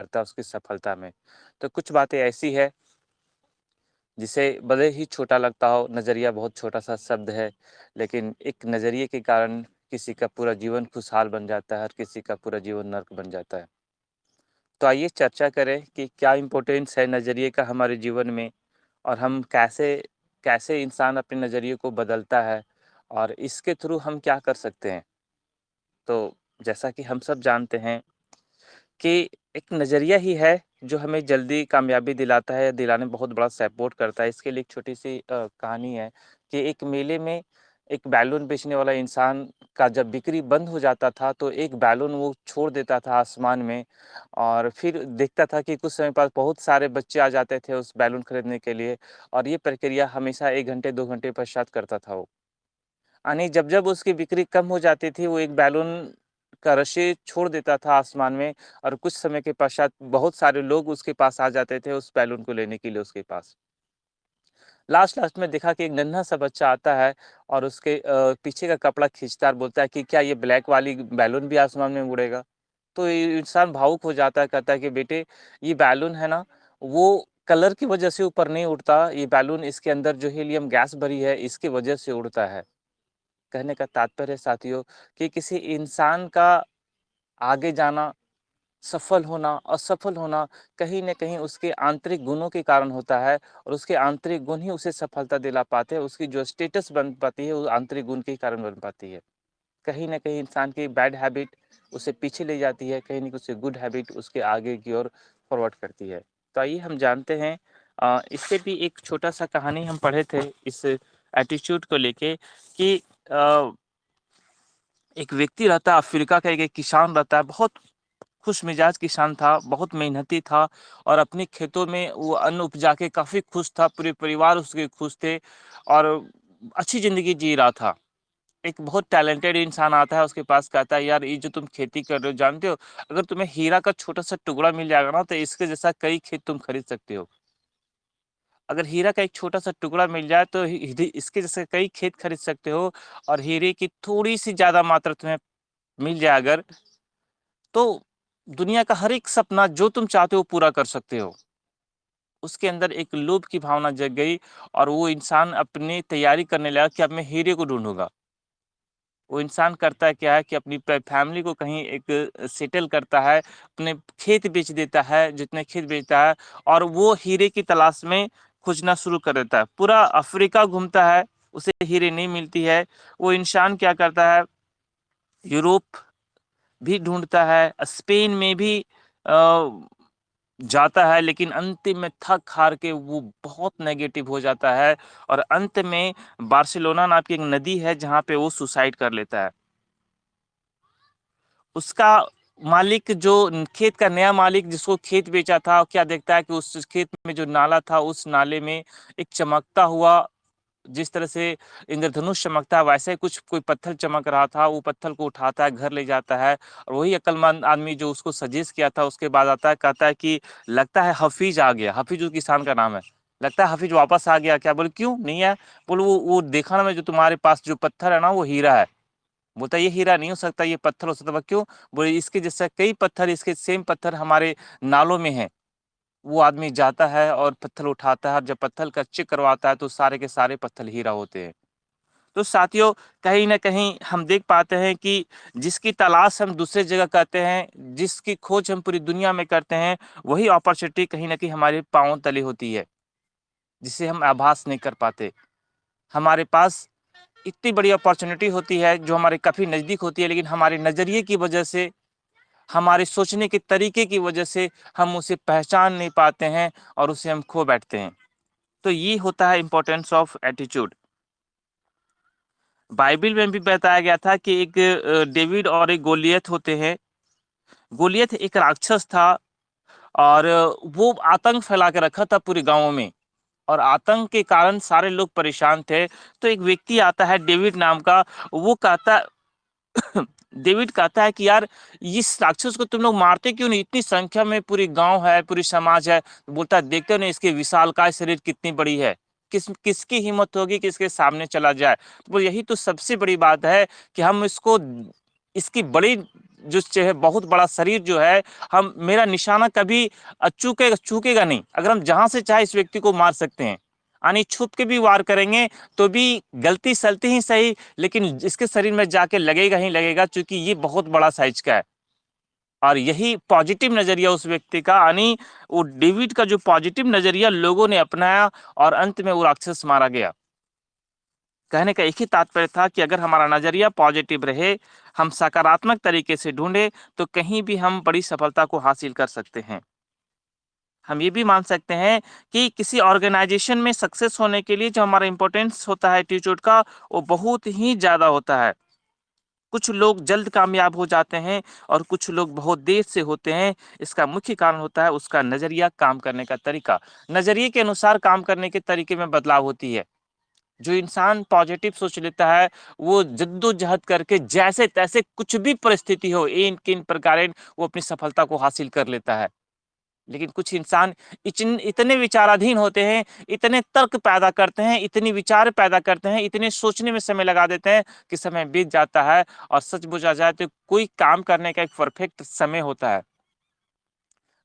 करता है उसकी सफलता में। तो कुछ बातें ऐसी है जिसे भले ही छोटा लगता हो, नज़रिया बहुत छोटा-सा शब्द है, लेकिन एक नज़रिए के कारण किसी का पूरा जीवन खुशहाल बन जाता है और किसी का पूरा जीवन नर्क बन जाता है। तो आइए चर्चा करें कि क्या इम्पोर्टेंस है नज़रिए का हमारे जीवन में और हम कैसे कैसे इंसान अपने नज़रिए को बदलता है और इसके थ्रू हम क्या कर सकते हैं। तो जैसा कि हम सब जानते हैं कि एक नज़रिया ही है जो हमें जल्दी कामयाबी दिलाता है, दिलाने में बहुत बड़ा सपोर्ट करता है। इसके लिए एक छोटी-सी कहानी है कि एक मेले में एक बैलून बेचने वाला इंसान का जब बिक्री बंद हो जाता था, तो एक बैलून वो छोड़ देता था आसमान में और फिर देखता था कि कुछ समय बाद बहुत सारे बच्चे आ जाते थे उस बैलून खरीदने के लिए और ये प्रक्रिया हमेशा 1 घंटे, 2 घंटे पश्चात करता था वो। यानी जब-जब उसकी बिक्री कम हो जाती थी, वो एक बैलून का रस्सी छोड़ देता था आसमान में और कुछ समय के पश्चात बहुत सारे लोग उसके पास आ जाते थे उस बैलून को लेने के लिए उसके पास। लास्ट में देखा कि एक नन्हा-सा बच्चा आता है और उसके पीछे का कपड़ा खींचता है और बोलता है कि, "क्या ये ब्लैक वाली बैलून भी आसमान में उड़ेगा?" तो ये इंसान भावुक हो जाता है, कहता है कि, "बेटे, ये बैलून है ना, वो कलर की वजह से ऊपर नहीं उड़ता, ये बैलून इसके अंदर जो हीलियम गैस भरी है, इसकी वजह से उड़ता है।" कहने का तात्पर्य साथियों कि किसी इंसान का आगे जाना, सफल होना, असफल होना कहीं न कहीं उसके आंतरिक गुणों के कारण होता है और उसके आंतरिक गुण ही उसे सफलता दिला पाते हैं। उसकी जो स्टेटस बन पाती है, वो आंतरिक गुण के कारण बन पाती है। कहीं न कहीं इंसान की बैड हैबिट उसे पीछे ले जाती है, कहीं न कहीं उसकी गुड हैबिट उसके आगे की ओर फॉरवर्ड करती है। तो आइए हम जानते हैं इससे भी एक छोटा-सा कहानी हम पढ़े थे इस एटीट्यूड को लेके कि अ एक व्यक्ति रहता है अफ्रीका का एक किसान रहता है, बहुत खुशमिजाज किसान था, बहुत मेहनती था और अपने खेतों में वो अन्न उपजा के काफ़ी खुश था, पूरे परिवार उसके खुश थे और अच्छी ज़िंदगी जी रहा था। एक बहुत टैलेंटेड इंसान आता है उसके पास कहता है, "यार, ये जो तुम खेती कर रहे हो जानते हो, अगर तुम्हें हीरा का छोटा-सा टुकड़ा मिल जाएगा ना, तो इसके जैसा कई खेत तुम खरीद सकते हो। अगर हीरा का एक छोटा-सा टुकड़ा मिल जाए तो हि हिदी इसके जैसे कई खेत खरीद सकते हो और हीरे की थोड़ी-सी ज़्यादा मात्रा तुम्हें मिल जाए अगर, तो दुनिया का हर एक सपना जो तुम चाहते हो पूरा कर सकते हो। उसके अंदर एक लोभ की भावना जग गई और वो इंसान अपनी तैयारी करने लगा कि अब मैं हीरे को ढूँढूँगा। वो इंसान करता क्या है कि अपनी फैमिली को कहीं एक सेटल करता है, अपने खेत बेच देता है, जितने खेत बेचता है और वो हीरे की तलाश में खोजना शुरू कर देता है। पूरा अफ्रीका घूमता है, उसे हीरे नहीं मिलती है। वो इंसान क्या करता है, यूरोप भी ढूँढता है, स्पेन में भी जाता है लेकिन अंतिम में थक-हार के वो बहुत नेगेटिव हो जाता है और अंत में बार्सिलोना नाम की एक नदी है जहाँ पे वो सुसाइड कर लेता है। उसका मालिक जो खेत का नया मालिक जिसको खेत बेचा था, क्या देखता है कि उस खेत में जो नाला था, उस नाले में एक चमकता हुआ जिस तरह से इंद्रधनुष चमकता है, वैसे ही कुछ कोई पत्थर चमक रहा था। वो पत्थर को उठाता है, घर ले जाता है और वही अक्लमंद आदमी जो उसको सजेस्ट किया था, उसके बाद आता है, कहता है कि लगता है हफीज़ आ गया। हफीज़ उस किसान का नाम है। लगता है हफीज़ वापस आ गया क्या? बोले क्यों नहीं आया? बोले वो देखा ना मैं जो तुम्हारे पास जो पत्थर है ना, वो हीरा है। बोलता है ये हीरा नहीं हो सकता, ये पत्थर हो सकता है। क्यों? बोले इसके जैसा कई पत्थर इसके सेम पत्थर हमारे नालों में हैं। वो आदमी जाता है और पत्थर उठाता है और जब पत्थर का चेक करवाता है तो सारे के सारे पत्थर हीरा होते हैं। तो साथियों कहीं न कहीं हम देख पाते हैं कि जिसकी तलाश हम दूसरे जगह करते हैं, जिसकी खोज हम पूरी दुनिया में करते हैं, वही अपॉर्च्युनिटी कहीं न कहीं हमारे पाँव तले होती है, जिसे हम आभास नहीं कर पाते। हमारे पास इतनी बड़ी अपॉर्च्युनिटी होती है जो हमारे काफ़ी नज़दीक होती है लेकिन हमारे नज़रिए की वजह से, हमारे सोचने के तरीके की वजह से हम उसे पहचान नहीं पाते हैं और उसे हम खो बैठते हैं। तो ये होता है इम्पोर्टेंस ऑफ एटीट्यूड। बाइबिल में भी बताया गया था कि एक डेविड और एक गोलियत होते हैं। गोलियत एक राक्षस था और वो आतंक फैला के रखा था पूरे गाँव में और आतंक के कारण सारे लोग परेशान थे। तो एक व्यक्ति आता है डेविड नाम का, वो कहता डेविड कहता है कि यार इस राक्षस को तुम लोग मारते क्यों नहीं? इतनी संख्या में पूरी गाँव है, पूरी समाज है। बोलता है देखते हो ना इसके विशालकाय शरीर कितनी बड़ी है। किसकी हिम्मत होगी कि इसके सामने चला जाए? तो यही तो सबसे बड़ी बात है कि हम इसको इसकी बड़ी जो है बहुत बड़ा शरीर जो है, हम मेरा निशाना कभी चूकेगा चूकेगा नहीं। अगर हम जहां से चाहे इस व्यक्ति को मार सकते हैं, यानी छुप के भी वार करेंगे तो भी गलती सलती ही सही, लेकिन इसके शरीर में जाके लगेगा ही लगेगा, क्योंकि ये बहुत बड़ा साइज का है। और यही पॉजिटिव नजरिया उस व्यक्ति का, यानी वो डेविड का जो पॉजिटिव नजरिया लोगों ने अपनाया और अंत में वो राक्षस मारा गया। कहने का एक ही तात्पर्य था कि अगर हमारा नजरिया पॉजिटिव रहे, हम सकारात्मक तरीके से ढूंढे, तो कहीं भी हम बड़ी सफलता को हासिल कर सकते हैं। हम ये भी मान सकते हैं कि किसी ऑर्गेनाइजेशन में सक्सेस होने के लिए जो हमारा इंपॉर्टेंस होता है एटीट्यूड का, वो बहुत ही ज्यादा होता है। कुछ लोग जल्द कामयाब हो जाते हैं और कुछ लोग बहुत देर से होते हैं। इसका मुख्य कारण होता है उसका नजरिया, काम करने का तरीका। नजरिए के अनुसार काम करने के तरीके में बदलाव होती है। जो इंसान पॉजिटिव सोच लेता है, वो जद्दोजहद करके जैसे तैसे कुछ भी परिस्थिति हो, इन किन प्रकार वो अपनी सफलता को हासिल कर लेता है। लेकिन कुछ इंसान इतने विचाराधीन होते हैं, इतने तर्क पैदा करते हैं, इतनी विचार पैदा करते हैं, इतने सोचने में समय लगा देते हैं कि समय बीत जाता है। और सच बुझा जाए तो कोई काम करने का एक परफेक्ट समय होता है।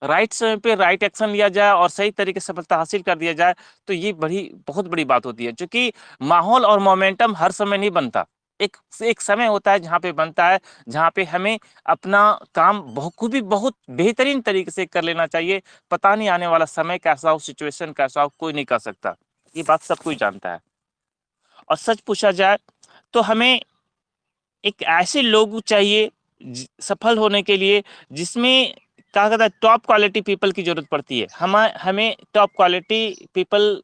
राइट समय पे राइट एक्शन लिया जाए और सही तरीके से सफलता हासिल कर दिया जाए, तो ये बहुत बड़ी बात होती है। क्योंकि माहौल और मोमेंटम हर समय नहीं बनता। एक एक समय होता है जहाँ पे बनता है, जहाँ पे हमें अपना काम बखूबी बहुत बेहतरीन तरीके से कर लेना चाहिए। पता नहीं आने वाला समय कैसा हो, सिचुएशन कैसा हो, कोई नहीं कर सकता। ये बात सब कोई जानता है। और सच पूछा जाए तो हमें एक ऐसे लोग चाहिए सफल होने के लिए, जिसमें कहा जाता है टॉप क्वालिटी पीपल की जरूरत पड़ती है। हमें हमें टॉप क्वालिटी पीपल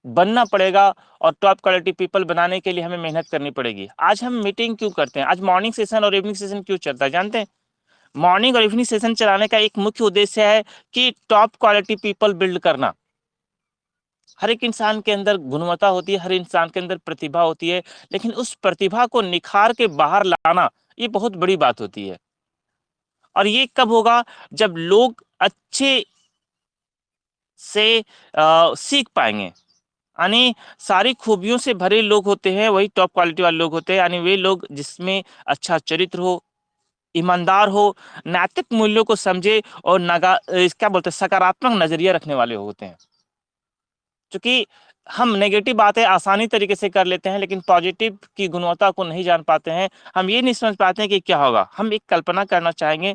बनना पड़ेगा। और टॉप क्वालिटी पीपल बनाने के लिए हमें मेहनत करनी पड़ेगी। आज हम मीटिंग क्यों करते हैं, आज मॉर्निंग सेशन और इवनिंग सेशन क्यों चलता है, जानते हैं? मॉर्निंग और इवनिंग सेशन चलाने का एक मुख्य उद्देश्य है कि टॉप क्वालिटी पीपल बिल्ड करना। हर एक इंसान के अंदर गुणवत्ता होती है, हर इंसान के अंदर प्रतिभा होती है, लेकिन उस प्रतिभा को निखार के बाहर लाना, ये बहुत बड़ी बात होती है। और ये कब होगा, जब लोग अच्छे से सीख पाएंगे। यानी सारी खूबियों से भरे लोग होते हैं वही टॉप क्वालिटी वाले लोग होते हैं। यानी वे लोग जिसमें अच्छा चरित्र हो, ईमानदार हो, नैतिक मूल्यों को समझे और क्या बोलते हैं, सकारात्मक नजरिया रखने वाले होते हैं। क्योंकि हम नेगेटिव बातें आसानी तरीके से कर लेते हैं, लेकिन पॉजिटिव की गुणवत्ता को नहीं जान पाते हैं। हम ये नहीं समझ पाते हैं कि क्या होगा। हम एक कल्पना करना चाहेंगे।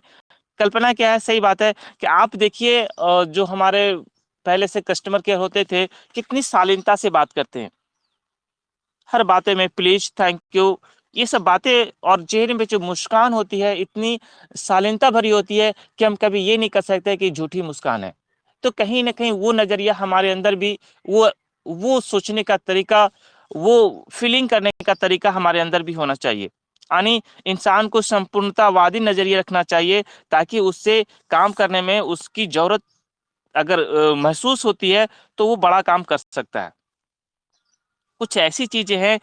कल्पना क्या है, सही बात है कि आप देखिए जो हमारे पहले से कस्टमर केयर होते थे, कितनी शालीनता से बात करते हैं। हर बातें में प्लीज, थैंक यू, ये सब बातें, और चेहरे में जो मुस्कान होती है इतनी शालीनता भरी होती है कि हम कभी ये नहीं कर सकते कि झूठी मुस्कान है। तो कहीं ना कहीं वो नजरिया हमारे अंदर भी, वो वो सोचने का तरीका, वो फीलिंग करने का तरीका हमारे अंदर भी होना चाहिए। यानी इंसान को संपूर्णतावादी नजरिया रखना चाहिए, ताकि उससे काम करने में उसकी जरूरत अगर महसूस होती है, तो वो बड़ा काम कर सकता है। कुछ ऐसी चीजें हैं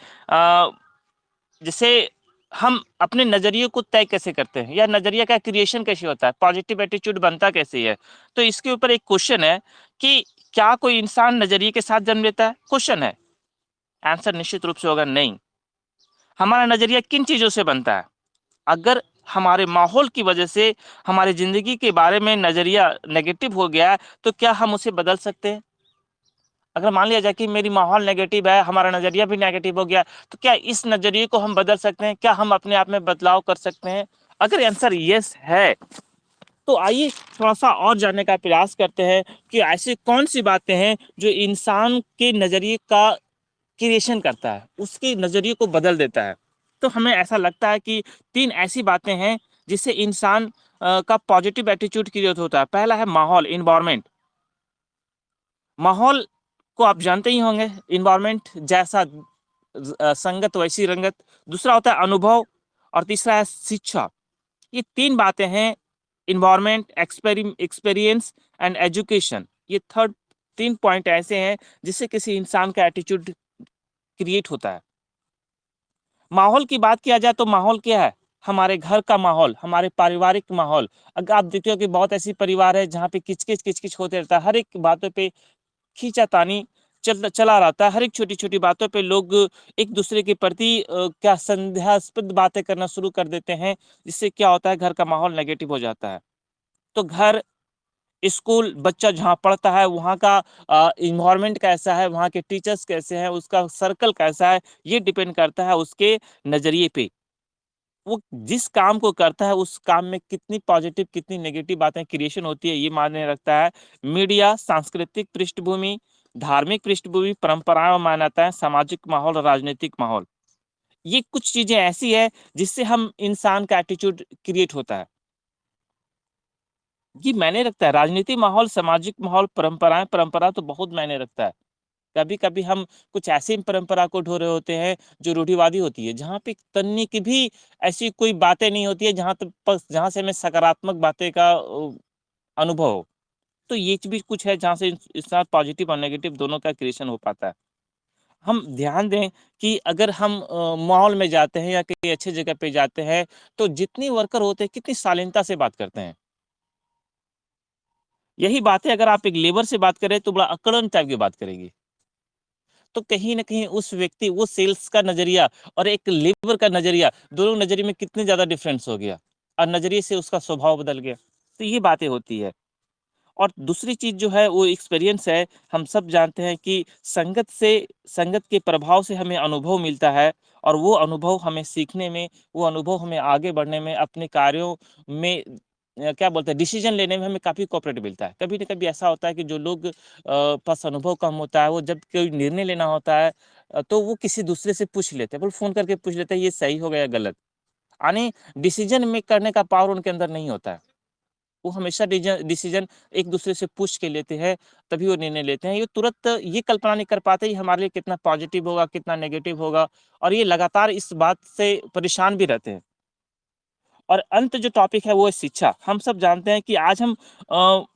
जैसे हम अपने नजरिए को तय कैसे करते हैं, या नजरिया का क्रिएशन कैसे होता है, पॉजिटिव एटीट्यूड बनता कैसे है। तो इसके ऊपर एक क्वेश्चन है कि क्या कोई इंसान नजरिए के साथ जन्म लेता है, क्वेश्चन है। आंसर निश्चित रूप से होगा नहीं। हमारा नजरिया किन चीजों से बनता है? अगर हमारे माहौल की वजह से हमारी जिंदगी के बारे में नजरिया नेगेटिव हो गया है, तो क्या हम उसे बदल सकते हैं? अगर मान लिया जाए कि मेरी माहौल नेगेटिव है, हमारा नजरिया भी नेगेटिव हो गया, तो क्या इस नजरिए को हम बदल सकते हैं? क्या हम अपने आप में बदलाव कर सकते हैं? अगर आंसर यस है, तो आइए थोड़ा सा और जानने का प्रयास करते हैं कि ऐसी कौन सी बातें हैं जो इंसान के नजरिए का क्रिएशन करता है, उसके नजरिए को बदल देता है। तो हमें ऐसा लगता है कि तीन ऐसी बातें हैं जिससे इंसान का पॉजिटिव एटीट्यूड क्रिएट होता है। पहला है माहौल, इन्वायरमेंट। माहौल को आप जानते ही होंगे, इन्वायरमेंट जैसा संगत वैसी रंगत। दूसरा होता है अनुभव, और तीसरा है शिक्षा। ये तीन बातें हैं, इन्वायरमेंट, एक्सपीरियंस एंड एजुकेशन। ये थर्ड तीन पॉइंट ऐसे हैं जिससे किसी इंसान का एटीट्यूड क्रिएट होता है। माहौल की बात किया जाए तो माहौल क्या है? हमारे घर का माहौल, हमारे पारिवारिक माहौल। अगर आप देखते हो कि बहुत ऐसी परिवार है जहाँ पे किचकिच किचकिच होते रहता है, हर एक बातों पे खींचातानी चला रहता है। हर एक छोटी-छोटी बातों पे लोग एक दूसरे के प्रति क्या संदेहास्पद बातें करना शुरू कर देते हैं, जिससे क्या होता है घर का माहौल नेगेटिव हो जाता है। तो घर, स्कूल, बच्चा जहाँ पढ़ता है वहाँ का एनवायरनमेंट कैसा है, वहाँ के टीचर्स कैसे हैं, उसका सर्कल कैसा है, ये डिपेंड करता है उसके नज़रिए पे। वो जिस काम को करता है उस काम में कितनी पॉजिटिव कितनी नेगेटिव बातें क्रिएशन होती है, ये मायने रखता है। मीडिया, सांस्कृतिक पृष्ठभूमि, धार्मिक पृष्ठभूमि, परंपराएं और मान्यताएं, सामाजिक माहौल और राजनीतिक माहौल, ये कुछ चीजें ऐसी है जिससे हम इंसान का एटीट्यूड क्रिएट होता है। ये मायने रखता है, राजनीतिक माहौल, सामाजिक माहौल, परंपरा तो बहुत मायने रखता है। कभी कभी हम कुछ ऐसी परंपरा को ढो रहे होते हैं जो रूढ़िवादी होती है, जहाँ पे तन्नी की भी ऐसी कोई बातें नहीं होती है जहाँ से हमें सकारात्मक बातें का अनुभव हो। तो ये भी कुछ है जहाँ से इंसान पॉजिटिव और नेगेटिव दोनों का क्रिएशन हो पाता है। हम ध्यान दें कि अगर हम मॉल में जाते हैं या किसी अच्छी जगह पे जाते हैं, तो जितनी वर्कर होते हैं कितनी शालीनता से बात करते हैं। यही बातें अगर आप एक लेबर से बात करें तो बड़ा अकड़न टाइप की बात करेंगे। तो कहीं न कहीं उस व्यक्ति, वो सेल्स का नज़रिया और एक लेबर का नज़रिया, दोनों नज़रिए में कितने ज़्यादा डिफरेंस हो गया और नज़रिए से उसका स्वभाव बदल गया। तो ये बातें होती है। और दूसरी चीज़ जो है वो एक्सपीरियंस है। हम सब जानते हैं कि संगत के प्रभाव से हमें अनुभव मिलता है और वो अनुभव हमें सीखने में, वो अनुभव हमें आगे बढ़ने में, अपने कार्यों में क्या बोलते हैं डिसीज़न लेने में हमें काफ़ी कोऑपरेट मिलता है। कभी न कभी ऐसा होता है कि जो लोग पास अनुभव कम होता है, वो जब कोई निर्णय लेना होता है तो वो किसी दूसरे से पूछ लेते हैं, बोले फ़ोन करके पूछ लेते हैं ये सही होगा या गलत। यानी डिसीज़न मेक करने का पावर उनके अंदर नहीं होता है। वो हमेशा डिसीजन एक दूसरे से पूछ के लेते हैं, तभी वो निर्णय लेते हैं। ये तुरंत ये कल्पना नहीं कर पाते ये हमारे लिए कितना पॉजिटिव होगा, कितना नेगेटिव होगा, और ये लगातार इस बात से परेशान भी रहते हैं। और अंत जो टॉपिक है वो है शिक्षा। हम सब जानते हैं कि आज हम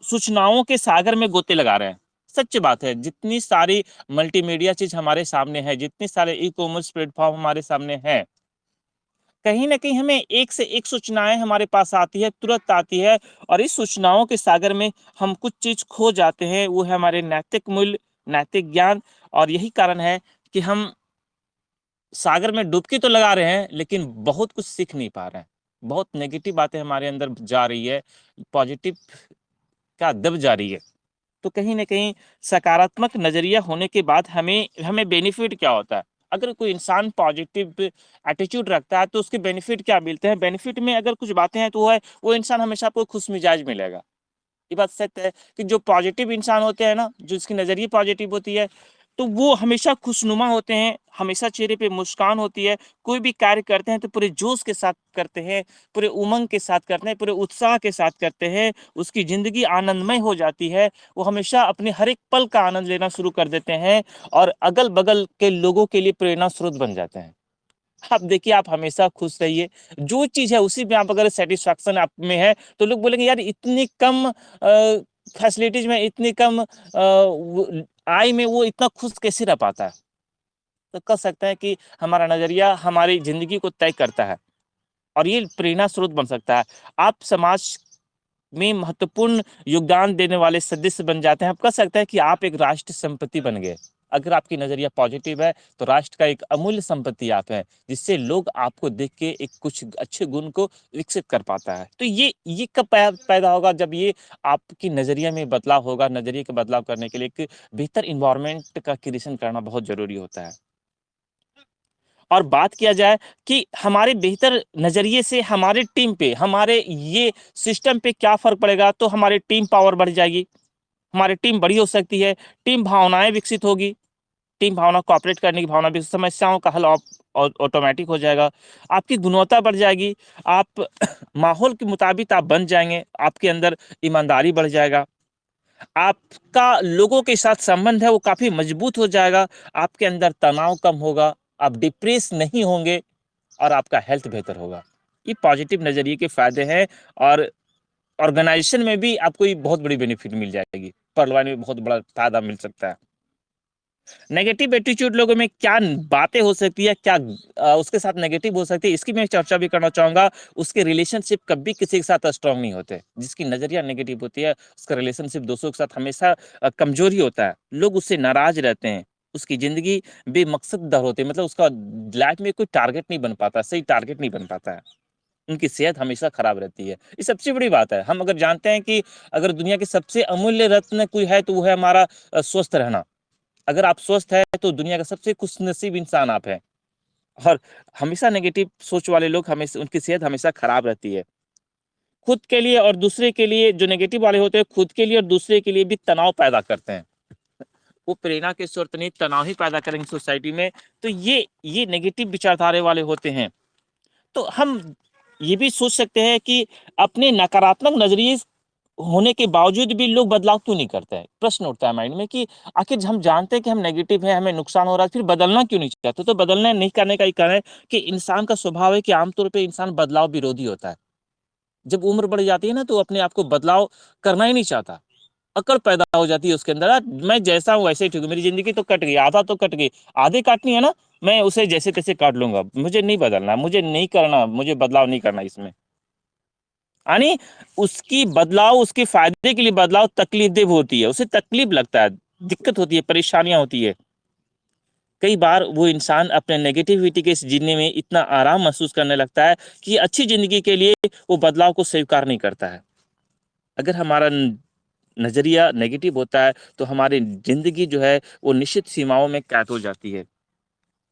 सूचनाओं के सागर में गोते लगा रहे हैं। सच्च बात है, जितनी सारी मल्टीमीडिया चीज़ हमारे सामने है, जितने सारे ई-कॉमर्स प्लेटफ़ॉर्म हमारे सामने हैं, कहीं न कहीं हमें एक से एक सूचनाएँ हमारे पास आती है, तुरंत आती है, और इस सूचनाओं के सागर में हम कुछ चीज़ खो जाते हैं, वो है हमारे नैतिक मूल्य, नैतिक ज्ञान। और यही कारण है कि हम सागर में डुबकी तो लगा रहे हैं, लेकिन बहुत कुछ सीख नहीं पा रहे हैं। बहुत नेगेटिव बातें हमारे अंदर जा रही है, पॉज़िटिव का दब जा रही है। तो कहीं न कहीं सकारात्मक नज़रिया होने के बाद हमें हमें बेनिफिट क्या होता है? अगर कोई इंसान पॉज़िटिव एटीट्यूड रखता है तो उसके बेनिफिट क्या मिलते हैं? बेनिफिट में अगर कुछ बातें हैं तो वो है, वो इंसान हमेशा आपको खुशमिजाज मिलेगा। ये बात सत्य है कि जो पॉजिटिव इंसान होते हैं ना, जो जिसकी नज़रिए पॉजिटिव होती है, तो वो हमेशा खुशनुमा होते हैं, हमेशा चेहरे पे मुस्कान होती है। कोई भी कार्य करते हैं तो पूरे जोश के साथ करते हैं, पूरे उमंग के साथ करते हैं, पूरे उत्साह के साथ करते हैं। उसकी ज़िंदगी आनंदमय हो जाती है। वो हमेशा अपने हर एक पल का आनंद लेना शुरू कर देते हैं और अगल-बगल के लोगों के लिए प्रेरणा स्रोत बन जाते हैं। आप देखिए, आप हमेशा खुश रहिए। जो चीज़ है उसी में आप अगर सैटिस्फैक्शन आप में है, तो लोग बोलेंगे यार इतनी कम फैसिलिटीज़ में, इतनी कम आय में वो इतना खुश कैसे रह पाता है? तो कह सकते हैं कि हमारा नज़रिया हमारी ज़िंदगी को तय करता है और ये प्रेरणा स्रोत बन सकता है। आप समाज में महत्वपूर्ण योगदान देने वाले सदस्य बन जाते हैं। आप कह सकते हैं कि आप एक राष्ट्र संपत्ति बन गए। अगर आपकी नज़रिया पॉजिटिव है, तो राष्ट्र का एक अमूल्य संपत्ति आप हैं, जिससे लोग आपको देख के एक कुछ अच्छे गुण को विकसित कर पाता है। तो ये कब पैदा होगा? जब ये आपकी नज़रिया में बदलाव होगा। नज़रिए का बदलाव करने के लिए एक बेहतर एनवायरनमेंट का क्रिएशन करना बहुत ज़रूरी होता है। और बात किया जाए कि हमारे बेहतर नज़रिए से हमारे टीम पे, हमारे ये सिस्टम पे क्या फ़र्क पड़ेगा, तो हमारी टीम पावर बढ़ जाएगी, हमारी टीम बड़ी हो सकती है, टीम भावनाएँ विकसित होगी, टीम भावना कोऑपरेट करने की भावना भी, समस्याओं का हल ऑटोमैटिक हो जाएगा, आपकी गुणवत्ता बढ़ जाएगी, आप माहौल के मुताबिक आप बन जाएँगे, आपके अंदर ईमानदारी बढ़ जाएगा, आपका लोगों के साथ संबंध है वो काफ़ी मजबूत हो जाएगा, आपके अंदर तनाव कम होगा, आप डिप्रेस नहीं होंगे और आपका हेल्थ बेहतर होगा। ये पॉजिटिव नज़रिए के फ़ायदे हैं और ऑर्गेनाइज़ेशन में भी आपको ये बहुत बड़ी बेनिफिट मिल जाएगी। परिवार में बहुत बड़ा फ़ायदा मिल सकता है। नेगेटिव एटीट्यूड लोगों में क्या बातें हो सकती है, क्या उसके साथ नेगेटिव हो सकती है, इसकी मैं चर्चा भी करना चाहूंगा। उसके रिलेशनशिप कभी किसी के साथ स्ट्रांग नहीं होते। जिसकी नजरिया नेगेटिव होती है, उसका रिलेशनशिप दोस्तों के साथ हमेशा कमजोरी होता है। लोग उससे नाराज रहते हैं, उसकी जिंदगी बेमकसद दर होती है, मतलब उसका लाइफ में कोई टारगेट नहीं बन पाता, सही टारगेट नहीं बन पाता है। उनकी सेहत हमेशा खराब रहती है। ये सबसे बड़ी बात है। हम अगर जानते हैं कि अगर दुनिया के सबसे अमूल्य रत्न कोई है तो वो है हमारा स्वस्थ रहना। अगर आप स्वस्थ हैं तो दुनिया का सबसे खुशनसीब इंसान आप हैं। और हमेशा नेगेटिव सोच वाले लोग, हमेशा उनकी सेहत हमेशा खराब रहती है। खुद के लिए और दूसरे के लिए, जो नेगेटिव वाले होते हैं, खुद के लिए और दूसरे के लिए भी तनाव पैदा करते हैं। वो प्रेरणा के स्रोत नहीं, तनाव ही पैदा करेंगे सोसाइटी में। तो ये नेगेटिव विचारधारा वाले होते हैं। तो हम ये भी सोच सकते हैं कि अपने नकारात्मक नजरिए होने के बावजूद भी लोग बदलाव क्यों नहीं करते हैं। प्रश्न उठता है माइंड में कि आखिर हम जानते हैं कि हम नेगेटिव हैं, हमें नुकसान हो रहा है, फिर बदलना क्यों नहीं चाहते। तो बदलना नहीं करने का एक कारण है कि इंसान का स्वभाव है कि आमतौर पे इंसान बदलाव विरोधी होता है। जब उम्र बढ़ जाती है ना, तो अपने आप को बदलाव करना ही नहीं चाहता। अकड़ पैदा हो जाती है उसके अंदर, मैं जैसा हूँ वैसे ही ठीक हूँ, मेरी जिंदगी तो कट गई, आधा तो कट गई, आधे काटनी है ना, मैं उसे जैसे तैसे काट लूंगा, मुझे नहीं बदलना, मुझे नहीं करना, मुझे बदलाव नहीं करना इसमें। यानी उसकी बदलाव, उसके फायदे के लिए बदलाव तकलीफदेह होती है, उसे तकलीफ लगता है, दिक्कत होती है, परेशानियां होती है। कई बार वो इंसान अपने नेगेटिविटी के जीने में इतना आराम महसूस करने लगता है कि अच्छी जिंदगी के लिए वो बदलाव को स्वीकार नहीं करता है। अगर हमारा नजरिया नेगेटिव होता है तो हमारी जिंदगी जो है वो निश्चित सीमाओं में कैद हो जाती है।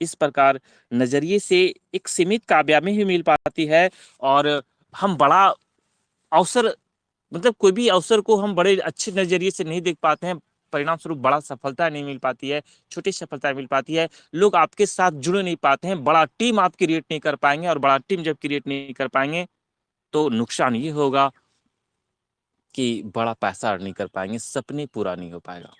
इस प्रकार नजरिए से एक सीमित कामयाबी भी मिल पाती है। और हम बड़ा अवसर, मतलब कोई भी अवसर को हम बड़े अच्छे नजरिए से नहीं देख पाते हैं। परिणाम स्वरूप बड़ा सफलता नहीं मिल पाती है, छोटी सफलता मिल पाती है। लोग आपके साथ जुड़ नहीं पाते हैं, बड़ा टीम आप क्रिएट नहीं कर पाएंगे। और बड़ा टीम जब क्रिएट नहीं कर पाएंगे तो नुकसान ये होगा कि बड़ा पैसा अर्न नहीं कर पाएंगे, सपने पूरा नहीं हो पाएगा।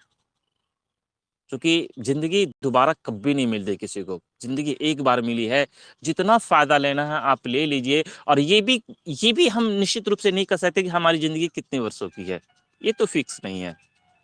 क्योंकि जिंदगी दोबारा कभी नहीं मिलती किसी को, जिंदगी एक बार मिली है। जितना फायदा लेना है आप ले लीजिए। और ये भी हम निश्चित रूप से नहीं कर सकते कि हमारी जिंदगी कितने वर्षों की है, ये तो फिक्स नहीं है।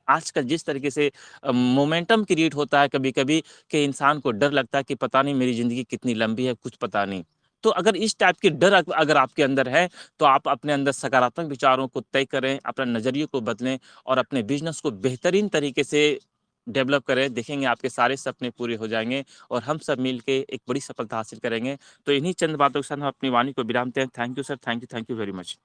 आजकल जिस तरीके से मोमेंटम क्रिएट होता है कभी कभी, कि इंसान को डर लगता है कि पता नहीं मेरी जिंदगी कितनी लंबी है, कुछ पता नहीं। तो अगर इस टाइप के डर अगर आपके अंदर है, तो आप अपने अंदर सकारात्मक विचारों को तय करें, अपने नजरिए को बदलें और अपने बिजनेस को बेहतरीन तरीके से डेवलप करें। देखेंगे आपके सारे सपने पूरे हो जाएंगे और हम सब मिलके एक बड़ी सफलता हासिल करेंगे। तो इन्हीं चंद बातों के साथ हम अपनी वाणी को विराम देते हैं। Thank you sir, thank you very much.